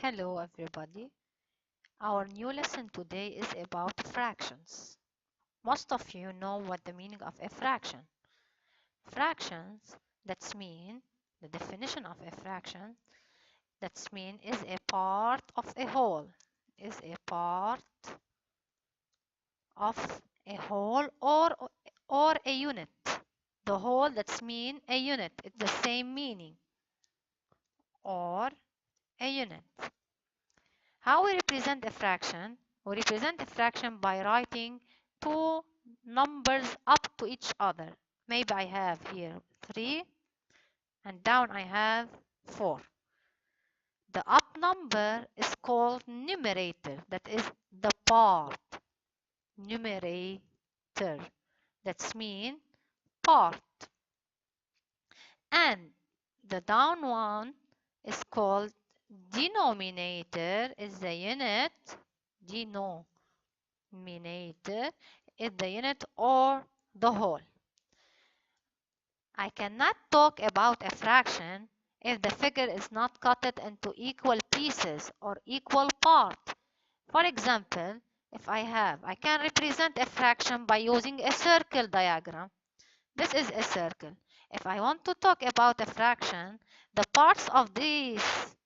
Hello everybody. Our new lesson today is about fractions. Most of you know what the meaning of a fraction. Fractions, that's mean, the definition of a fraction, that's mean is a part of a whole. Is a part of a whole or a unit. The whole, that's mean a unit. It's the same meaning. Or a unit. How we represent a fraction? We represent a fraction by writing two numbers up to each other. Maybe I have here 3 and down I have 4. The up number is called numerator. That is the part. Numerator. That's mean part. And the down one is called denominator. Is the unit. Denominator is the unit or the whole. I cannot talk about a fraction if the figure is not cut into equal pieces or equal parts. For example, if I can represent a fraction by using a circle diagram. This is a circle. If I want to talk about a fraction, the parts of this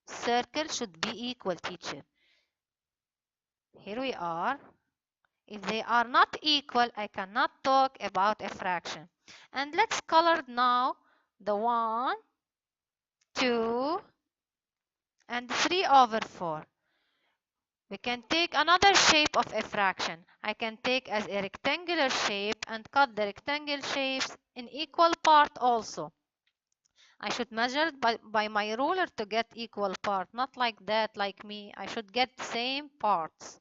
circle should be equal, teacher. Here we are. If they are not equal, I cannot talk about a fraction. And let's color now the 1, 2, and 3 over 4. We can take another shape of a fraction. I can take as a rectangular shape and cut the rectangle shapes in equal part also. I should measure by my ruler to get equal part, not like that, like me. I should get same parts.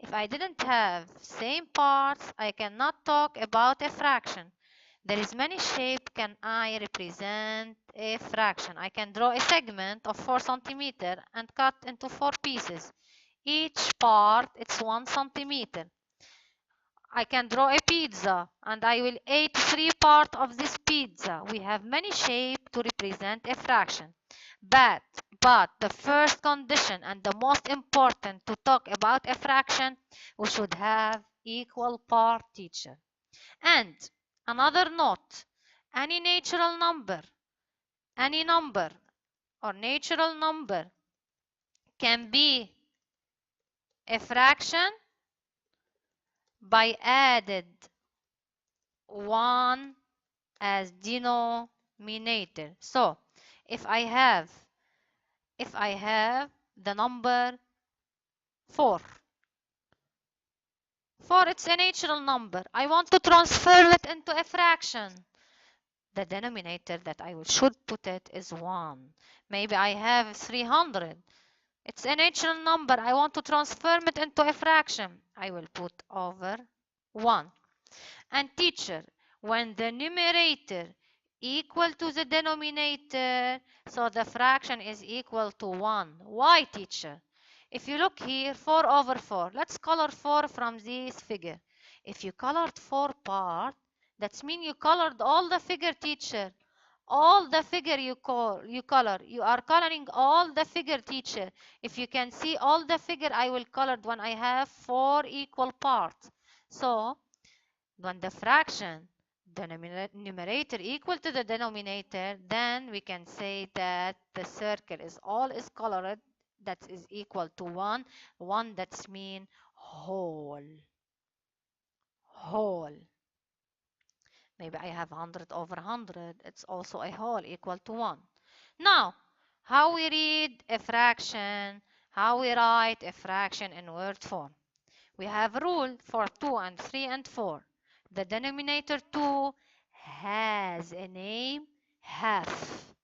If I didn't have same parts, I cannot talk about a fraction. There is many shape can I represent a fraction. I can draw a segment of 4 centimeter and cut into 4 pieces. Each part it's 1 centimeter. I can draw a pizza and I will eat 3 parts of this pizza. We have many shapes to represent a fraction. But the first condition and the most important to talk about a fraction, we should have equal part, teacher. And another note, any natural number, any number or natural number can be a fraction by added 1 as denominator. So if I have the number 4, it's a natural number. I want to transfer it into a fraction. The denominator that I should put it is 1. Maybe I have 300. It's a natural number. I want to transform it into a fraction. I will put over 1. And teacher, when the numerator equal to the denominator, so the fraction is equal to 1. Why, teacher? If you look here, 4 over 4. Let's color 4 from this figure. If you colored 4 part, that means you colored all the figure, teacher. All the figure you color. You are coloring all the figure, teacher. If you can see all the figure, I will color when I have 4 equal parts. So, when the fraction, the numerator equal to the denominator, then we can say that the circle is colored. That is equal to 1. 1 that's mean whole. Whole. Maybe I have 100 over 100. It's also a whole equal to 1. Now, how we read a fraction, how we write a fraction in word form. We have a rule for 2 and 3 and 4. The denominator 2 has a name half.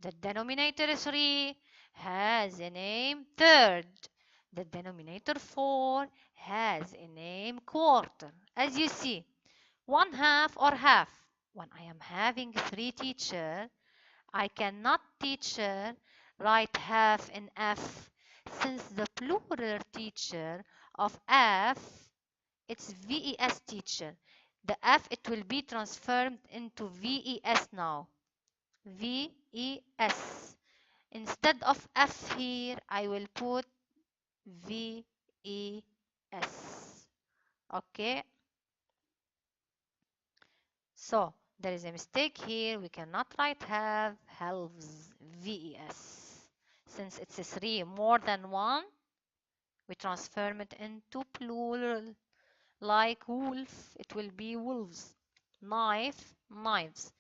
The denominator 3 has a name third. The denominator 4 has a name quarter. As you see, 1/2 or half. When I am having 3 teacher, I cannot, teacher, write half in F, since the plural, teacher, of F, it's VES, teacher. The F, it will be transformed into VES now. VES. In Instead of F here, I will put VES. Okay, so there is a mistake here. We cannot write halves VES. Since it's a 3 more than 1, we transform it into plural. Like wolf, it will be wolves. Knife, knives.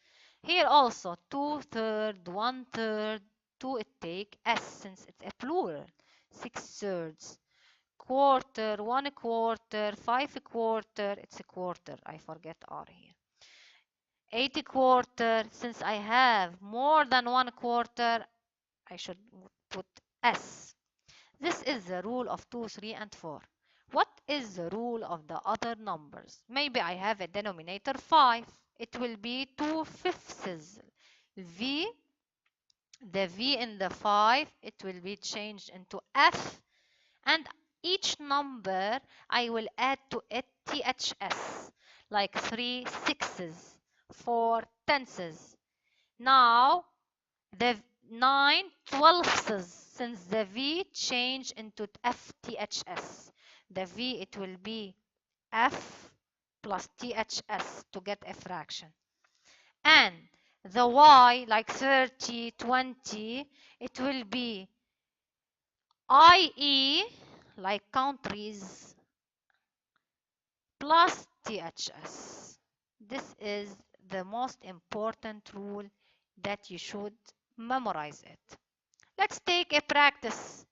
Here also 2/3, 1/3, 2 it take S since it's a plural. 6/3. Quarter, 1/4, 5/4, it's a quarter. I forget R here. 8/4, since I have more than 1/4, I should put S. This is the rule of 2, 3, and 4. What is the rule of the other numbers? Maybe I have a denominator 5. It will be 2/5. V, the V in the 5, it will be changed into F. And each number, I will add to it THS. Like 3 sixes, 4 tenths. Now, the 9 twelfths, since the V changed into FTHS. The V, it will be F plus THS to get a fraction. And the Y, like 30, 20, it will be IE, like countries, plus THS. This is the most important rule that you should memorize it. Let's take a practice.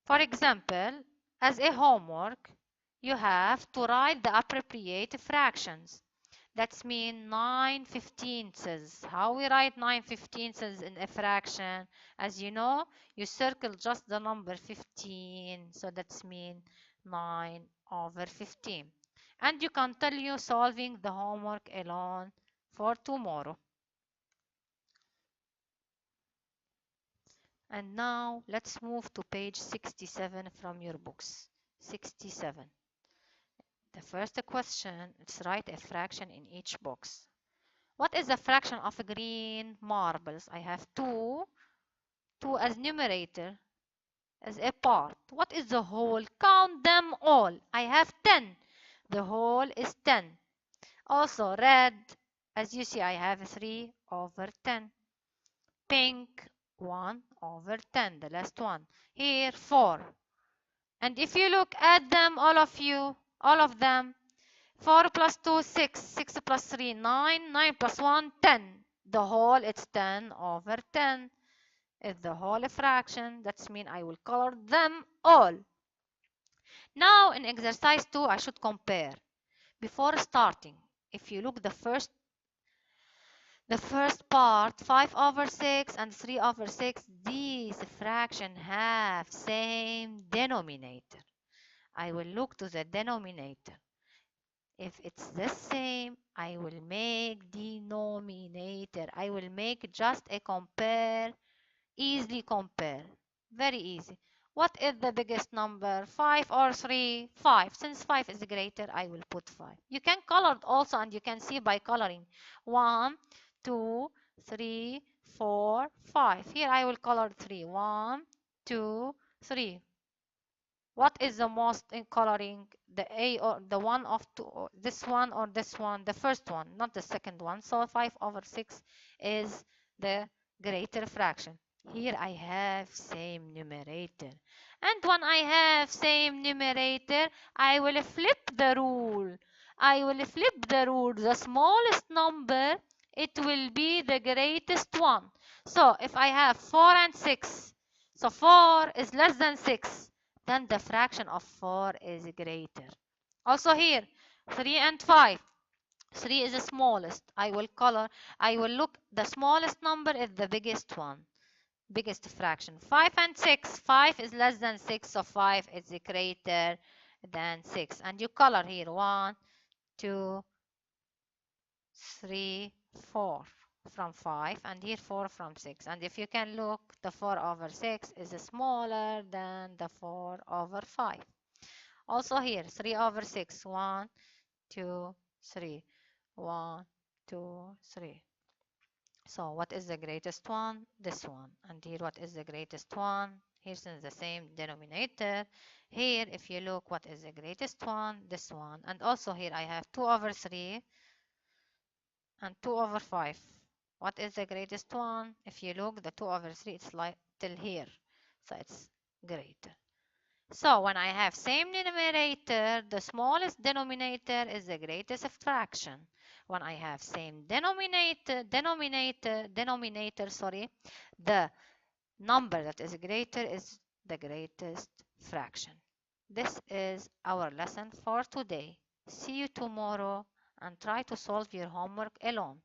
For example, as a homework, you have to write the appropriate fractions. That's mean 9/15ths. How we write 9/15ths in a fraction? As you know, you circle just the number 15. So that's mean 9/15. And you continue solving the homework alone for tomorrow. And now let's move to page 67 from your books. 67. The first question is write a fraction in each box. What is the fraction of green marbles? I have 2. 2 as numerator, as a part. What is the whole? Count them all. I have 10. The whole is 10. Also red, as you see, I have 3/10. Pink, 1/10, the last one. Here, 4. And if you look at them, all of them, 4 plus 2, 6. 6 plus 3, 9. 9 plus 1, 10. The whole, it's 10/10. It's the whole fraction. That means I will color them all. Now, in exercise 2, I should compare. Before starting, if you look the first part, 5/6 and 3/6, these fractions have same denominator. I will look to the denominator. If it's the same, I will make denominator. I will make just a compare, easily compare. Very easy. What is the biggest number? 5 or 3? 5. Since 5 is greater, I will put 5. You can color it also, and you can see by coloring. 1, 2, 3, 4, 5. Here I will color 3. 1, 2, 3. What is the most in coloring? The A or the one of two, this one or this one? The first one, not the second one. So 5/6 is the greater fraction. Here I have same numerator. And when I have same numerator, I will flip the rule. I will flip the rule. The smallest number, it will be the greatest one. So if I have 4 and 6, so 4 is less than 6, then the fraction of 4 is greater. Also here, 3 and 5. 3 is the smallest. I will look, the smallest number is the biggest one. Biggest fraction. 5 and 6. 5 is less than 6, so 5 is greater than 6. And you color here 1, 2, 3, 4 from 5, and here 4 from 6. And if you can look, the 4/6 is smaller than the 4/5. Also here, 3/6. 1, 2, 3. 1, 2, 3. So what is the greatest one? This one. And here, what is the greatest one? Here's in the same denominator. Here, if you look, what is the greatest one? This one. And also here I have 2 over 3 and 2 over 5. What is the greatest one? If you look, the 2 over 3, it's like till here. So it's greater. So when I have same numerator, the smallest denominator is the greatest fraction. When I have same denominator, the number that is greater is the greatest fraction. This is our lesson for today. See you tomorrow and try to solve your homework alone.